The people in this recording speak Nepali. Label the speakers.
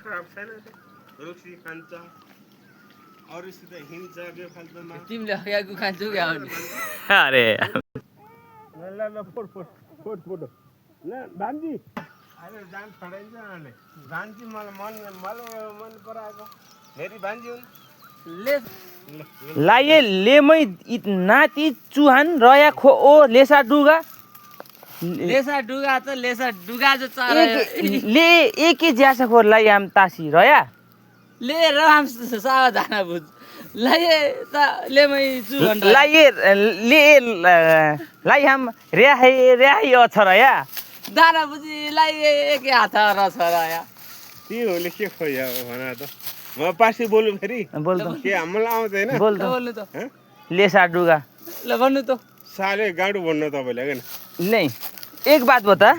Speaker 1: खराब छैन रुक्सी खान्छ अरूसित हिँड्छ बेफाल्तुमा
Speaker 2: तिमीले हगाएको खान्छौ क्या
Speaker 3: अरे
Speaker 1: ल ल फोट फोटो ल भान्जी अहिले जान छडाइन्छ अहिले भान्जी मलाई मन पराएको फेरि भान्जी हुन्
Speaker 2: ले
Speaker 3: लाइए लेमै नाति चुहान रया खो ओ लेसा डुगा
Speaker 2: लेसा डुगा त लेसा डुगा जो चरा
Speaker 3: ले एक ज्यासा खो लाई आम तासी रया
Speaker 2: ले राम सावधान बुझ लाए त लेमै चु भन्छ
Speaker 3: लाइए ले लाई हम रेहाई अछ रया
Speaker 2: दाना बुझी लाए एक हात र छ र या
Speaker 1: तिमीहरूले के खोज्यो भन त म पासी बोलु फेरि
Speaker 3: बोल दो
Speaker 1: के हामीलाई आउँदैन
Speaker 3: बोल दो
Speaker 2: बोल्नु त
Speaker 3: लेसा डुगा
Speaker 2: ल भन्नु त
Speaker 1: साले गाडु भन्नु तपाईँले हैन
Speaker 3: नहीं एक बात बता